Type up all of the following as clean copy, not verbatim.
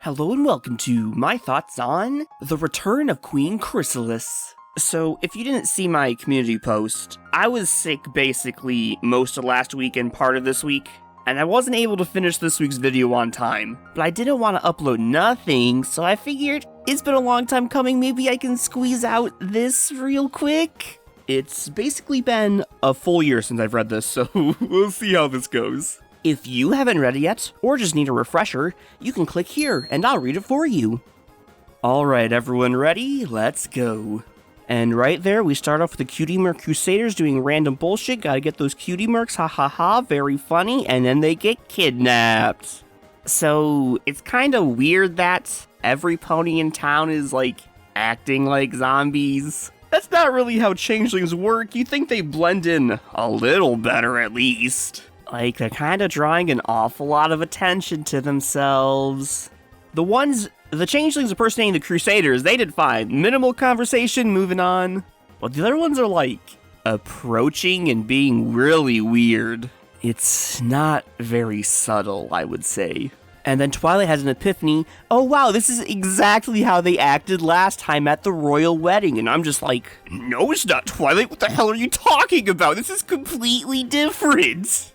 Hello and welcome to my thoughts on the Return of Queen Chrysalis. So, if you didn't see my community post, I was sick basically most of last week and part of this week, and I wasn't able to finish this week's video on time. But I didn't want to upload nothing, so I figured it's been a long time coming, maybe I can squeeze out this real quick. It's basically been a full year since I've read this, so we'll see how this goes. If you haven't read it yet, or just need a refresher, you can click here, and I'll read it for you. Alright, everyone ready? Let's go. And right there, we start off with the Cutie Merc Crusaders doing random bullshit. Gotta get those Cutie Mercs, ha ha ha, very funny, and then they get kidnapped. So, it's kinda weird that every pony in town is, acting like zombies. That's not really how changelings work. You think they blend in a little better, at least. They're kind of drawing an awful lot of attention to themselves. The changelings impersonating the Crusaders, they did fine. Minimal conversation, moving on. But the other ones are, approaching and being really weird. It's not very subtle, I would say. And then Twilight has an epiphany. Oh wow, this is exactly how they acted last time at the royal wedding. And I'm just like, no, it's not, Twilight. What the hell are you talking about? This is completely different.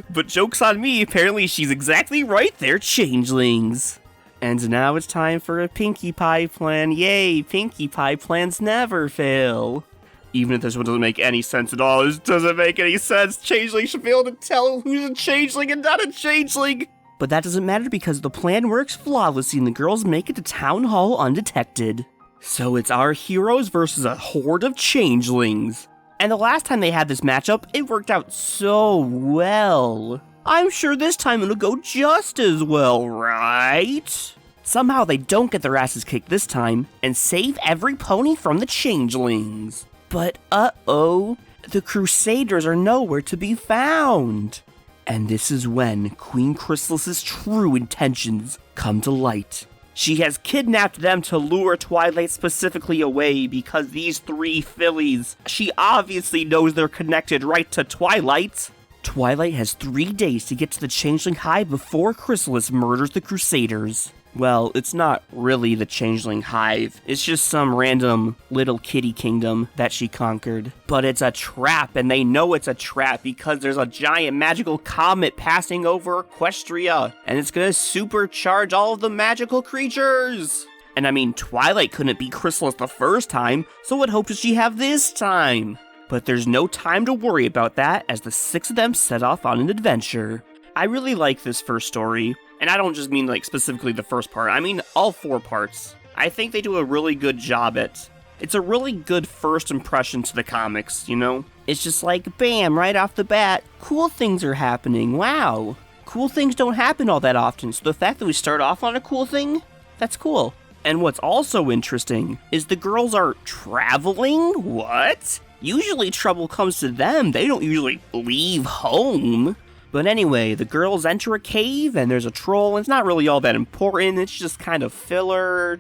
But joke's on me, apparently she's exactly right. They're changelings. And now it's time for a Pinkie Pie plan. Yay, Pinkie Pie plans never fail. Even if this one doesn't make any sense at all, this doesn't make any sense. Changeling should be able to tell who's a changeling and not a changeling. But that doesn't matter because the plan works flawlessly and the girls make it to Town Hall undetected. So it's our heroes versus a horde of changelings. And the last time they had this matchup, it worked out so well. I'm sure this time it'll go just as well, right? Somehow they don't get their asses kicked this time and save every pony from the changelings. But uh-oh, the Crusaders are nowhere to be found. And this is when Queen Chrysalis's true intentions come to light. She has kidnapped them to lure Twilight specifically away because these three fillies, she obviously knows they're connected right to Twilight. Twilight has 3 days to get to the Changeling Hive before Chrysalis murders the Crusaders. Well, it's not really the Changeling Hive. It's just some random little kitty kingdom that she conquered. But it's a trap, and they know it's a trap because there's a giant magical comet passing over Equestria, and it's gonna supercharge all of the magical creatures. And I mean, Twilight couldn't beat Chrysalis the first time, so what hope does she have this time? But there's no time to worry about that as the 6 of them set off on an adventure. I really like this first story. And I don't just mean, specifically the first part. I mean all 4 parts. I think they do a really good job at... It's a really good first impression to the comics, you know? It's just bam, right off the bat, cool things are happening, wow. Cool things don't happen all that often, so the fact that we start off on a cool thing, that's cool. And what's also interesting is the girls are traveling? What? Usually trouble comes to them, they don't usually leave home. But anyway, the girls enter a cave, and there's a troll, and it's not really all that important, it's just kind of filler,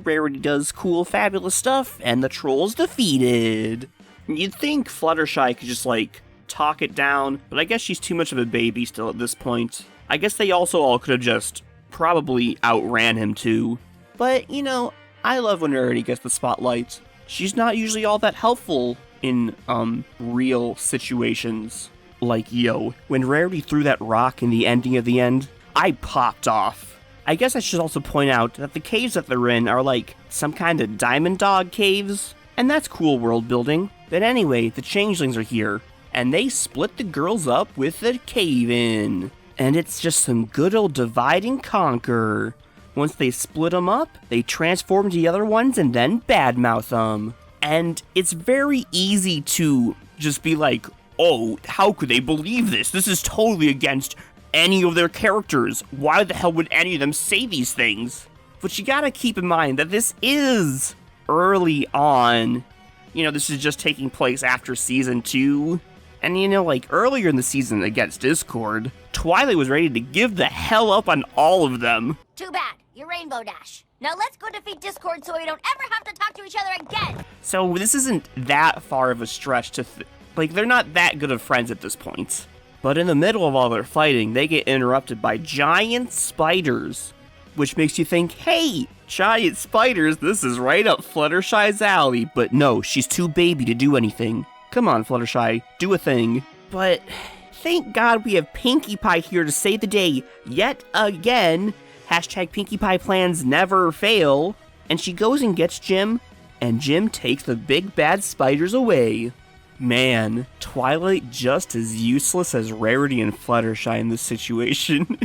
Rarity does cool, fabulous stuff, and the troll's defeated. You'd think Fluttershy could just, talk it down, but I guess she's too much of a baby still at this point. I guess they also all could have just probably outran him too. But, I love when Rarity gets the spotlight. She's not usually all that helpful in, real situations. When Rarity threw that rock in the ending of the end, I popped off. I guess I should also point out that the caves that they're in are some kind of diamond dog caves, and that's cool world building. But anyway, the changelings are here, and they split the girls up with the cave-in. And it's just some good old divide and conquer. Once they split them up, they transform to the other ones and then badmouth them. And it's very easy to just be oh, how could they believe this? This is totally against any of their characters. Why the hell would any of them say these things? But you gotta keep in mind that this is early on. This is just taking place after season 2. And earlier in the season against Discord, Twilight was ready to give the hell up on all of them. Too bad. You're Rainbow Dash. Now let's go defeat Discord so we don't ever have to talk to each other again. So this isn't that far of a stretch to they're not that good of friends at this point. But in the middle of all their fighting, they get interrupted by giant spiders. which makes you think, hey, giant spiders, this is right up Fluttershy's alley. But no, she's too baby to do anything. Come on, Fluttershy, do a thing. But thank God we have Pinkie Pie here to save the day yet again. Hashtag Pinkie Pie plans never fail. And she goes and gets Jim, and Jim takes the big bad spiders away. Man, Twilight just as useless as Rarity and Fluttershy in this situation.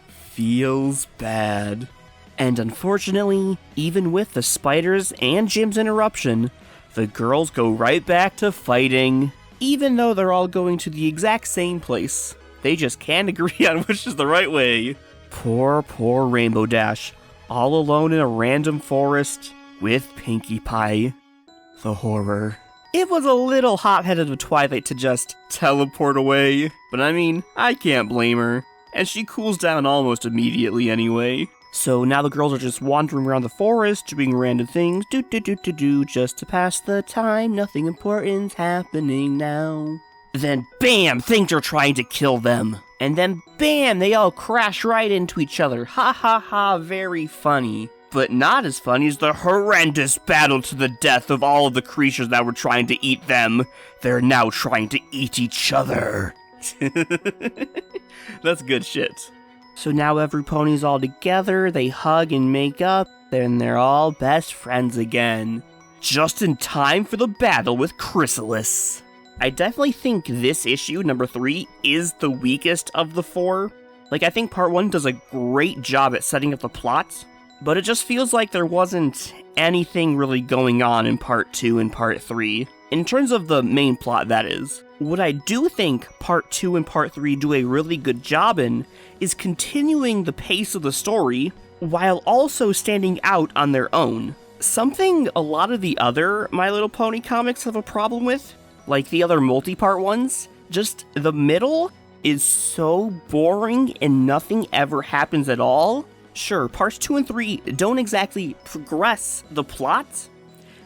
Feels bad. And unfortunately, even with the spiders and Jim's interruption, the girls go right back to fighting. Even though they're all going to the exact same place. They just can't agree on which is the right way. Poor Rainbow Dash, all alone in a random forest with Pinkie Pie. The horror. It was a little hot-headed of Twilight to just teleport away, but I mean, I can't blame her. And she cools down almost immediately anyway. So now the girls are just wandering around the forest, doing random things, just to pass the time, nothing important's happening now. Then bam, things are trying to kill them. And then bam, they all crash right into each other. Ha ha ha, very funny. But not as funny as the horrendous battle to the death of all of the creatures that were trying to eat them. They're now trying to eat each other. That's good shit. So now every pony's all together, they hug and make up, and they're all best friends again. Just in time for the battle with Chrysalis. I definitely think this issue, number 3, is the weakest of the 4. Like, I think part 1 does a great job at setting up the plot, but it just feels like there wasn't anything really going on in part 2 and part 3. In terms of the main plot, that is. What I do think part 2 and part 3 do a really good job in is continuing the pace of the story while also standing out on their own. Something a lot of the other My Little Pony comics have a problem with, like the other multi-part ones, just the middle is so boring and nothing ever happens at all. Sure, parts 2 and 3 don't exactly progress the plot,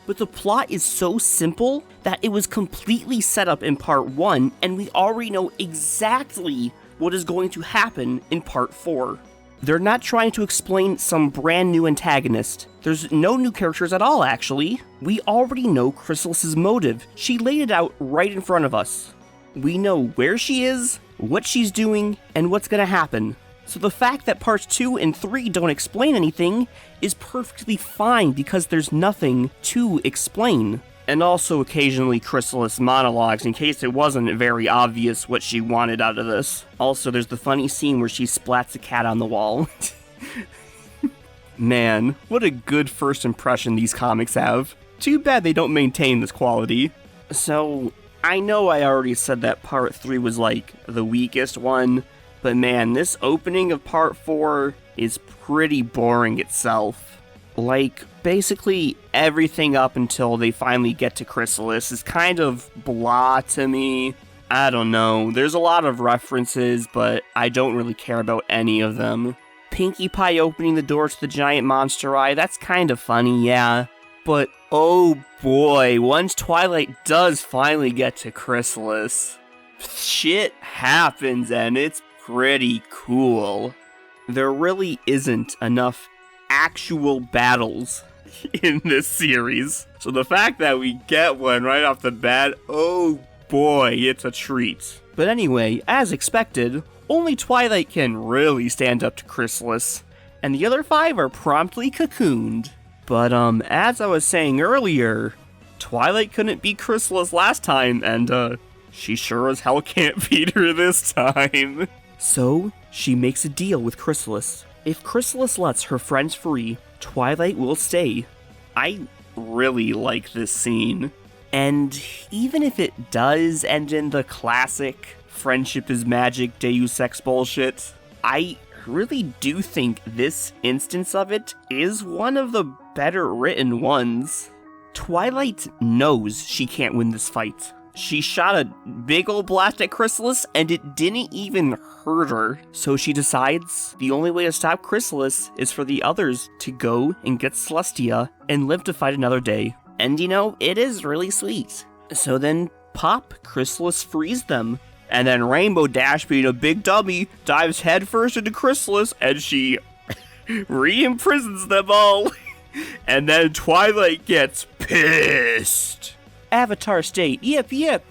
but the plot is so simple that it was completely set up in part 1, and we already know exactly what is going to happen in part 4. They're not trying to explain some brand new antagonist. There's no new characters at all, actually. We already know Chrysalis's motive. She laid it out right in front of us. We know where she is, what she's doing, and what's gonna happen. So the fact that parts 2 and 3 don't explain anything is perfectly fine because there's nothing to explain. And also occasionally Chrysalis monologues in case it wasn't very obvious what she wanted out of this. Also, there's the funny scene where she splats a cat on the wall. Man, what a good first impression these comics have. Too bad they don't maintain this quality. So, I know I already said that part 3 was like the weakest one, but man, this opening of part 4 is pretty boring itself. Like, basically everything up until they finally get to Chrysalis is kind of blah to me. I don't know, there's a lot of references, but I don't really care about any of them. Pinkie Pie opening the door to the giant monster eye, that's kind of funny, yeah. But oh boy, once Twilight does finally get to Chrysalis, shit happens and it's pretty cool. There really isn't enough actual battles in this series. So the fact that we get one right off the bat, oh boy, it's a treat. But anyway, as expected, only Twilight can really stand up to Chrysalis, and the other 5 are promptly cocooned. But as I was saying earlier, Twilight couldn't beat Chrysalis last time, and she sure as hell can't beat her this time. So, she makes a deal with Chrysalis. If Chrysalis lets her friends free, Twilight will stay. I really like this scene. And even if it does end in the classic friendship is magic Deus Ex bullshit, I really do think this instance of it is one of the better written ones. Twilight knows she can't win this fight. She shot a big ol' blast at Chrysalis and it didn't even hurt her. So she decides the only way to stop Chrysalis is for the others to go and get Celestia and live to fight another day. And you know, it is really sweet. So then pop, Chrysalis frees them. And then Rainbow Dash, being a big dummy, dives headfirst into Chrysalis and she re-imprisons them all, and then Twilight gets pissed. Avatar State, yip.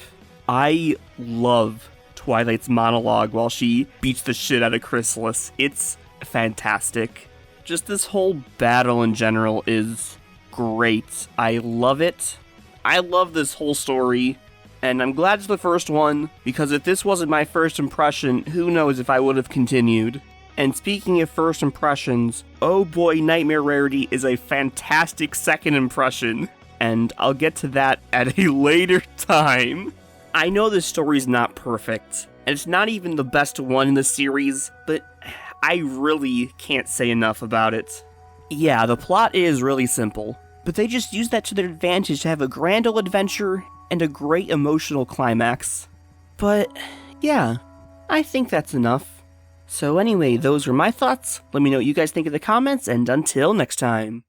I love Twilight's monologue while she beats the shit out of Chrysalis. It's fantastic. Just this whole battle in general is great. I love it. I love this whole story, and I'm glad it's the first one, because if this wasn't my first impression, who knows if I would have continued. And speaking of first impressions, oh boy, Nightmare Rarity is a fantastic second impression, and I'll get to that at a later time. I know this story's not perfect, and it's not even the best one in the series, but I really can't say enough about it. Yeah, the plot is really simple, but they just use that to their advantage to have a grand old adventure and a great emotional climax. But yeah, I think that's enough. So anyway, those were my thoughts. Let me know what you guys think in the comments, and until next time.